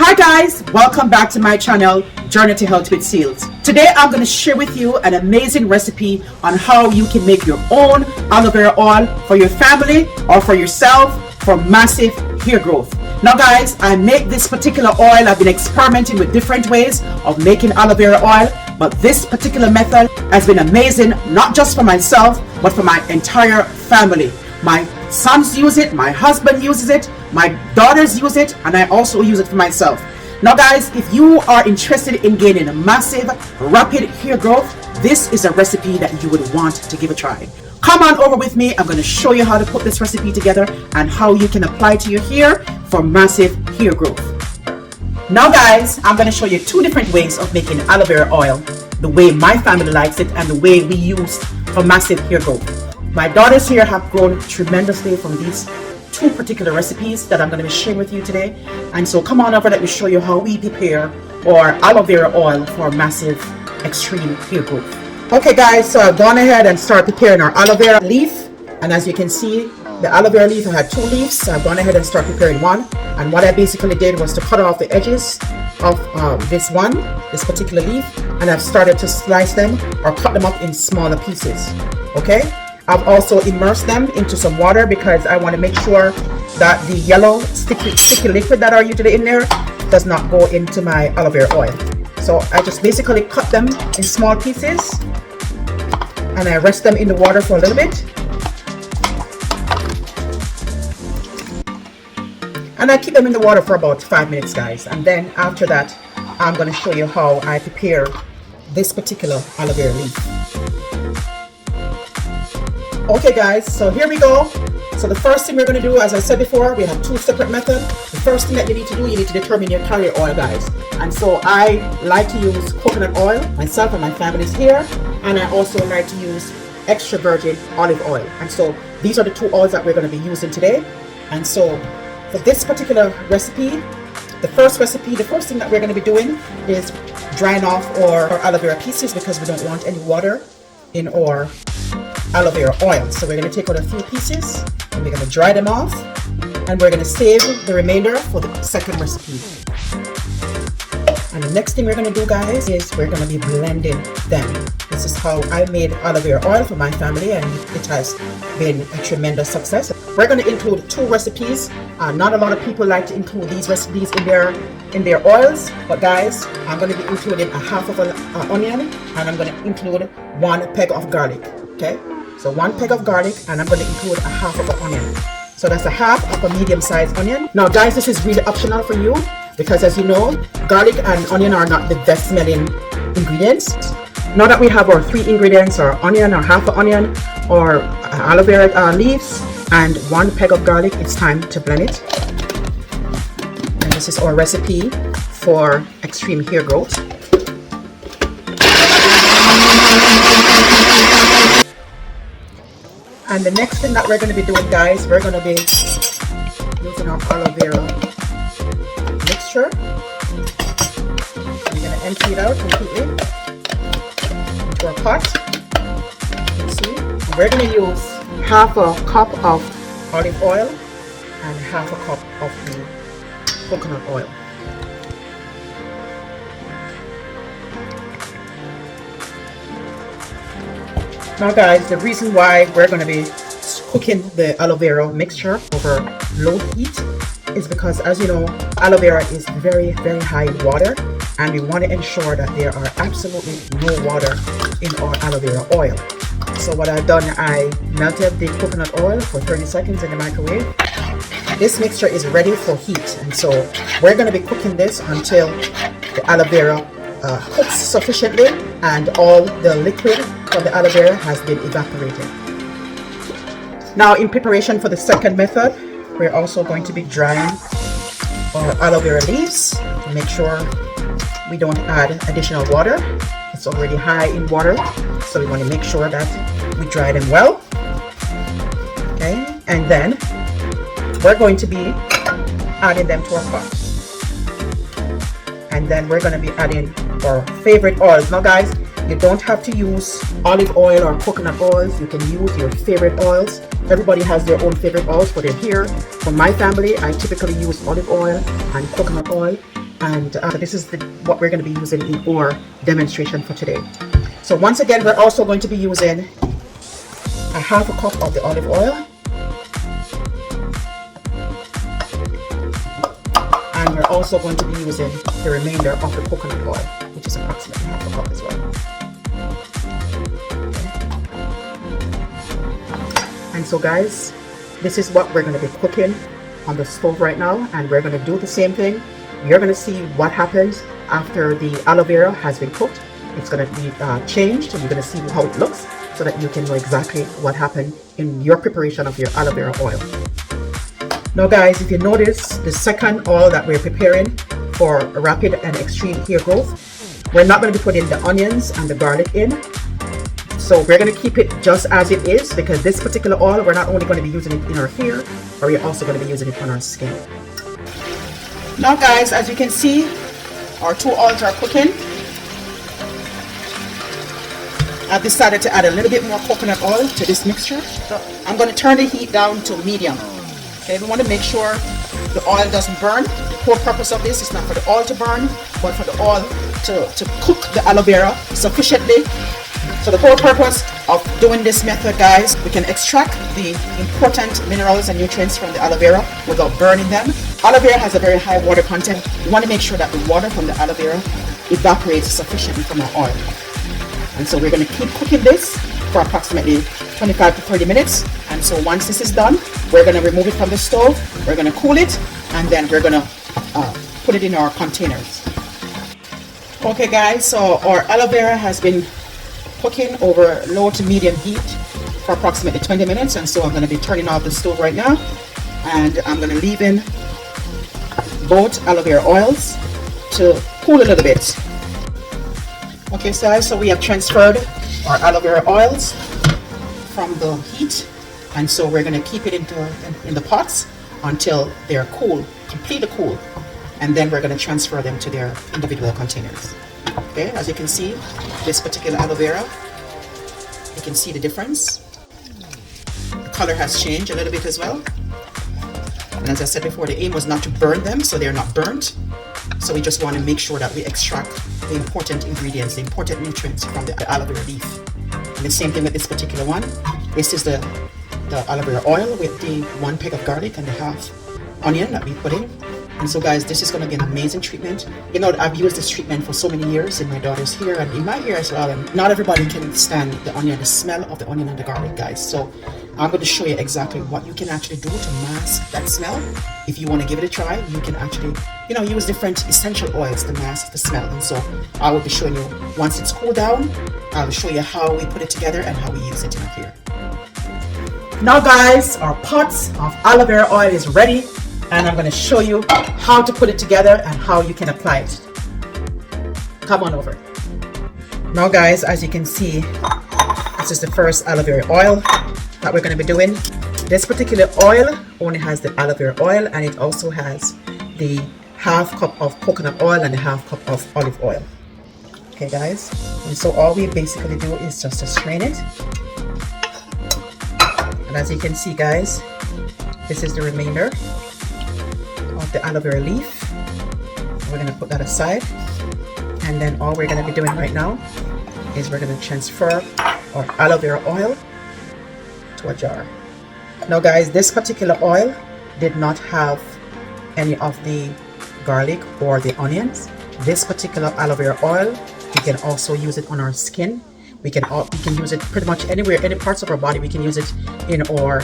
Hi guys, welcome back to my channel, Journey to Health with Seals. Today I'm going to share with you an amazing recipe on how you can make your own aloe vera oil for your family or for yourself for massive hair growth. Now guys, I make this particular oil. I've been experimenting with different ways of making aloe vera oil, but this particular method has been amazing, not just for myself, but for my entire family. My sons use it, my husband uses it, my daughters use it, and I also use it for myself. Now guys, if you are interested in gaining a massive, rapid hair growth, this is a recipe that you would want to give a try. Come on over with me. I'm going to show you how to put this recipe together and how you can apply it to your hair for massive hair growth. Now guys, I'm going to show you two different ways of making aloe vera oil, the way my family likes it and the way we use for massive hair growth. My daughters here have grown tremendously from these two particular recipes that I'm going to be sharing with you today. And so come on over, let me show you how we prepare our aloe vera oil for massive extreme hair growth. Okay guys, so I've gone ahead and started preparing our aloe vera leaf. And as you can see, the aloe vera leaf, I had two leaves. So I've gone ahead and started preparing one. And what I basically did was to cut off the edges of this particular leaf. And I've started to slice them or cut them up in smaller pieces. Okay? I've also immersed them into some water because I want to make sure that the yellow sticky liquid that are usually in there does not go into my aloe vera oil. So I just basically cut them in small pieces and I rest them in the water for a little bit. And I keep them in the water for about 5 minutes guys. And then after that, I'm going to show you how I prepare this particular aloe vera leaf. Okay guys, so here we go. So the first thing we're going to do, as I said before, we have two separate methods. The first thing that you need to do, you need to determine your carrier oil guys. And so I like to use coconut oil, myself and my family's here. And I also like to use extra virgin olive oil. And so these are the two oils that we're going to be using today. And so for this particular recipe, the first thing that we're going to be doing is drying off our aloe vera pieces because we don't want any water in our aloe vera oil. So we're going to take out a few pieces and we're going to dry them off and we're going to save the remainder for the second recipe. And the next thing we're going to do guys is we're going to be blending them. This is how I made aloe vera oil for my family and it has been a tremendous success. We're going to include two recipes. Not a lot of people like to include these recipes in their oils, but guys, I'm going to be including a half of an onion and I'm going to include 1 peg of garlic. Okay, so 1 peg of garlic and I'm going to include a half of an onion. So that's a half of a medium-sized onion. Now guys, this is really optional for you because as you know, garlic and onion are not the best smelling ingredients. Now that we have our 3 ingredients, our onion, or half an onion, or aloe vera leaves, and 1 peg of garlic, it's time to blend it. And this is our recipe for extreme hair growth. And the next thing that we're going to be doing guys, we're going to be using our aloe vera mixture. I'm going to empty it out completely into our pot. You can see, we're going to use half a cup of olive oil and half a cup of the coconut oil. Now guys, the reason why we're going to be cooking the aloe vera mixture over low heat is because as you know, aloe vera is very high in water and we want to ensure that there are absolutely no water in our aloe vera oil. So what I've done, I melted the coconut oil for 30 seconds in the microwave. This mixture is ready for heat and so we're going to be cooking this until the aloe vera cooks sufficiently and all the liquid from the aloe vera has been evaporated. Now in preparation for the second method, we're also going to be drying our aloe vera leaves to make sure we don't add additional water. It's already high in water, so we want to make sure that we dry them well. Okay, and then we're going to be adding them to our pot. And then we're going to be adding our favorite oils. Now guys, you don't have to use olive oil or coconut oils. You can use your favorite oils. Everybody has their own favorite oils for their hair. For my family, I typically use olive oil and coconut oil. And this is what we're going to be using in our demonstration for today. So once again, we're also going to be using a half a cup of the olive oil, and we're also going to be using the remainder of the coconut oil, which is approximately half a cup as well. And so guys, this is what we're going to be cooking on the stove right now, and we're going to do the same thing. You're going to see what happens after the aloe vera has been cooked. It's going to be changed, and you're going to see how it looks so that you can know exactly what happened in your preparation of your aloe vera oil. Now guys, if you notice, the second oil that we're preparing for rapid and extreme hair growth, we're not going to be putting the onions and the garlic in. So we're going to keep it just as it is, because this particular oil, we're not only going to be using it in our hair, but we're also going to be using it on our skin. Now guys, as you can see, our two oils are cooking. I've decided to add a little bit more coconut oil to this mixture. So I'm going to turn the heat down to medium. Okay, we want to make sure the oil doesn't burn. The whole purpose of this is not for the oil to burn, but for the oil to cook the aloe vera sufficiently. So the whole purpose of doing this method, guys, we can extract the important minerals and nutrients from the aloe vera without burning them. Aloe vera has a very high water content. We want to make sure that the water from the aloe vera evaporates sufficiently from our oil. And so we're going to keep cooking this for approximately 25 to 30 minutes. And so once this is done, we're going to remove it from the stove, we're going to cool it, and then we're going to put it in our containers. Okay guys, so our aloe vera has been cooking over low to medium heat for approximately 20 minutes, and so I'm going to be turning off the stove right now, and I'm going to leave in both aloe vera oils to cool a little bit. Okay guys, so we have transferred our aloe vera oils from the heat, and so we're going to keep it in the pots until they're cool, completely cool, and then we're going to transfer them to their individual containers. Okay, as you can see, this particular aloe vera, you can see the difference. The color has changed a little bit as well. And as I said before, the aim was not to burn them, so they're not burnt. So we just want to make sure that we extract the important ingredients, the important nutrients from the aloe vera leaf. And the same thing with this particular one. This is the aloe vera oil with the 1 peg of garlic and the half onion that we put in. And so guys, this is going to be an amazing treatment. You know, I've used this treatment for so many years in my daughter's hair and in my hair as well. And not everybody can stand the onion, the smell of the onion and the garlic, guys. So I'm going to show you exactly what you can actually do to mask that smell. If you want to give it a try, you can actually, you know, use different essential oils to mask the smell. And so I will be showing you, once it's cooled down, I'll show you how we put it together and how we use it in our hair. Now guys, our pots of aloe vera oil is ready. And I'm going to show you how to put it together and how you can apply it. Come on over. Now guys, as you can see, this is the first aloe vera oil that we're going to be doing. This particular oil only has the aloe vera oil, and it also has the half cup of coconut oil and the half cup of olive oil. Okay guys, and so all we basically do is just to strain it. And as you can see guys, this is the remainder of the aloe vera leaf. We're going to put that aside, and then all we're going to be doing right now is we're going to transfer our aloe vera oil to a jar. Now guys, this particular oil did not have any of the garlic or the onions. This particular aloe vera oil, we can also use it on our skin. We can use it pretty much anywhere, any parts of our body. We can use it in our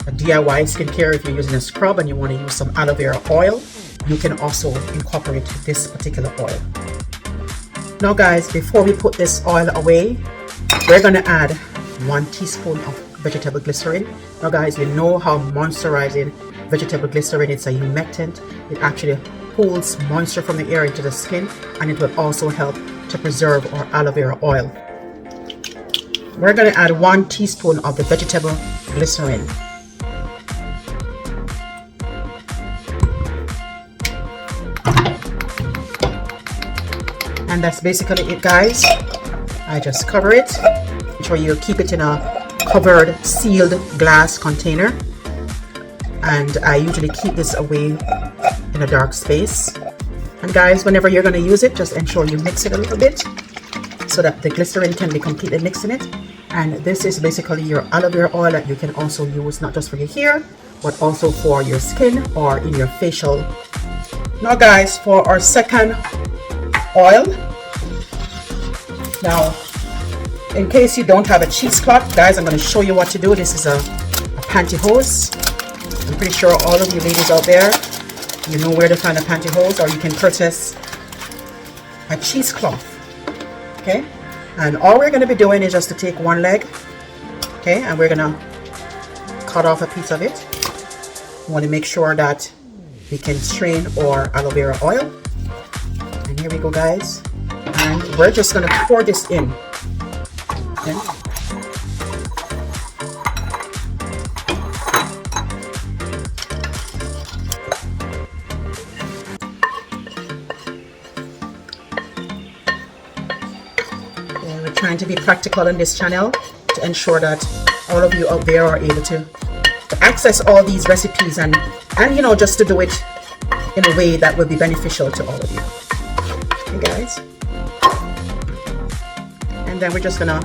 DIY skincare. If you're using a scrub and you want to use some aloe vera oil, you can also incorporate this particular oil. Now guys, before we put this oil away, we're going to add 1 teaspoon of vegetable glycerin. Now guys, you know how moisturizing vegetable glycerin is. A humectant. It actually pulls moisture from the air into the skin, and it will also help to preserve our aloe vera oil. We're going to add 1 teaspoon of the vegetable glycerin. And that's basically it guys. I just cover it. Make sure you keep it in a covered, sealed glass container. And I usually keep this away in a dark space. And guys, whenever you're going to use it, just ensure you mix it a little bit so that the glycerin can be completely mixed in it. And this is basically your aloe vera oil that you can also use not just for your hair, but also for your skin or in your facial. Now guys, for our second oil, now in case you don't have a cheesecloth, guys, I'm going to show you what to do. This is a pantyhose. I'm pretty sure all of you ladies out there, you know where to find a pantyhose, or you can purchase a cheesecloth. Okay, and all we're going to be doing is just to take one leg, okay, and we're going to cut off a piece of it. We want to make sure that we can strain our aloe vera oil. And here we go, guys, and we're just going to pour this in. Okay. We're trying to be practical in this channel to ensure that all of you out there are able to access all these recipes and you know, just to do it in a way that will be beneficial to all of you. Okay, guys, and then we're just gonna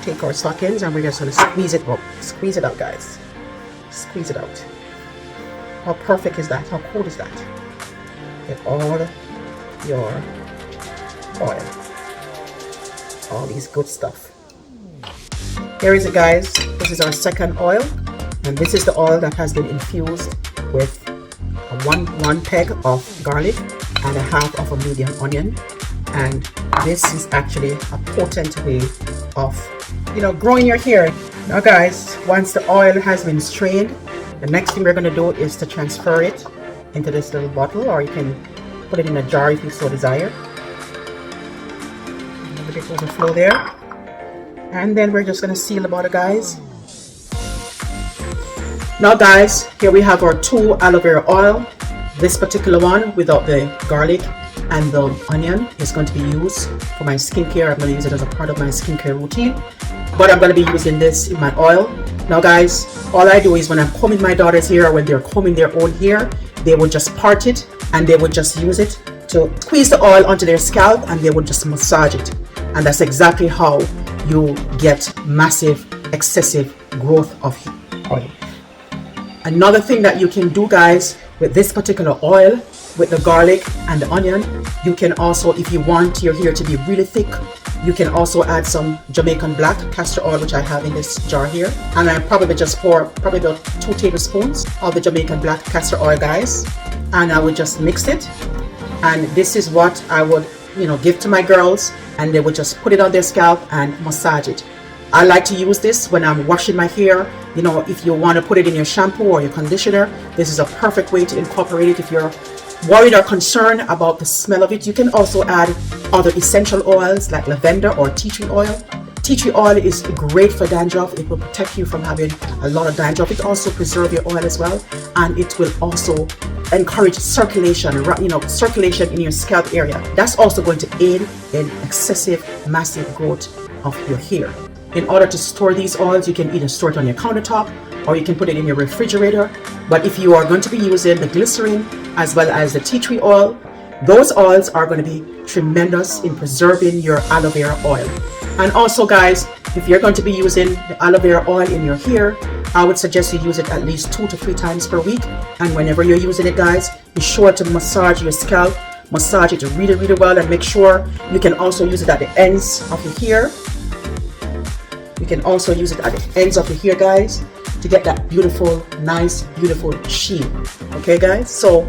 take our stockings and we're just gonna squeeze it up. Squeeze it out, guys. Squeeze it out. How perfect is that? How cool is that? Get all your oil, all these good stuff. Here is it, guys. This is our second oil, and this is the oil that has been infused with one peg of garlic and a half of a medium onion. And this is actually a potent way of, you know, growing your hair. Now guys, once the oil has been strained, the next thing we're going to do is to transfer it into this little bottle, or you can put it in a jar if you so desire. A little bit overflow there. And then we're just going to seal the bottle, guys. Now guys, here we have our 2 aloe vera oil. This particular one without the garlic and the onion is going to be used for my skincare. I'm going to use it as a part of my skincare routine, but I'm going to be using this in my oil. Now guys, all I do is when I'm combing my daughter's hair, or when they're combing their own hair, they would just part it and they would just use it to squeeze the oil onto their scalp, and they would just massage it. And that's exactly how you get massive, excessive growth of oil. Another thing that you can do, guys, with this particular oil, with the garlic and the onion, you can also, if you want your hair to be really thick, you can also add some Jamaican black castor oil, which I have in this jar here. And I probably just pour probably about 2 tablespoons of the Jamaican black castor oil, guys. And I would just mix it. And this is what I would, you know, give to my girls, and they would just put it on their scalp and massage it. I like to use this when I'm washing my hair. You know, if you want to put it in your shampoo or your conditioner, this is a perfect way to incorporate it. If you're worried or concerned about the smell of it, you can also add other essential oils like lavender or tea tree oil. Tea tree oil is great for dandruff. It will protect you from having a lot of dandruff. It also preserves your oil as well, and it will also encourage circulation, you know, circulation in your scalp area. That's also going to aid in excessive, massive growth of your hair. In order to store these oils, you can either store it on your countertop or you can put it in your refrigerator. But if you are going to be using the glycerin as well as the tea tree oil, those oils are going to be tremendous in preserving your aloe vera oil. And also, guys, if you're going to be using the aloe vera oil in your hair, I would suggest you use it at least 2 to 3 times per week. And whenever you're using it, guys, be sure to massage your scalp, massage it really, really well, and make sure you can also use it at the ends of your hair. You can also use it at the ends of your hair, guys, to get that beautiful, nice, beautiful sheen. Okay, guys, so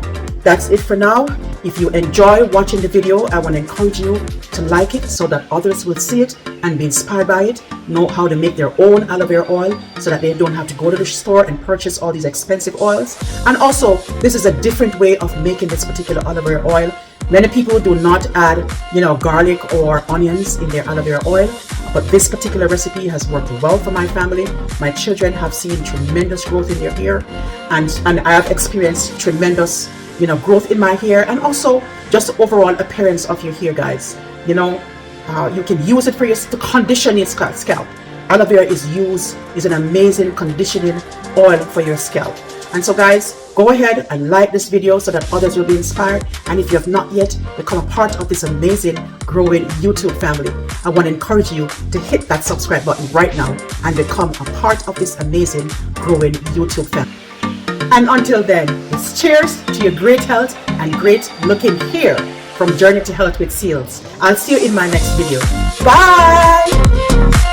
that's it for now. If you enjoy watching the video, I want to encourage you to like it so that others will see it and be inspired by it, know how to make their own aloe vera oil so that they don't have to go to the store and purchase all these expensive oils. And also, this is a different way of making this particular aloe vera oil. Many people do not add, you know, garlic or onions in their aloe vera oil, but this particular recipe has worked well for my family. My children have seen tremendous growth in their hair, and I have experienced tremendous, you know, growth in my hair, and also just the overall appearance of your hair, guys. You know, you can use it for to condition your scalp. Aloe vera is an amazing conditioning oil for your scalp. And so, guys, Go ahead and like this video so that others will be inspired. And if you have not yet become a part of this amazing growing YouTube family, I want to encourage you to hit that subscribe button right now and become a part of this amazing growing YouTube family. And until then, it's cheers to your great health and great looking hair from Journey to Health with Seals. I'll see you in my next video. Bye!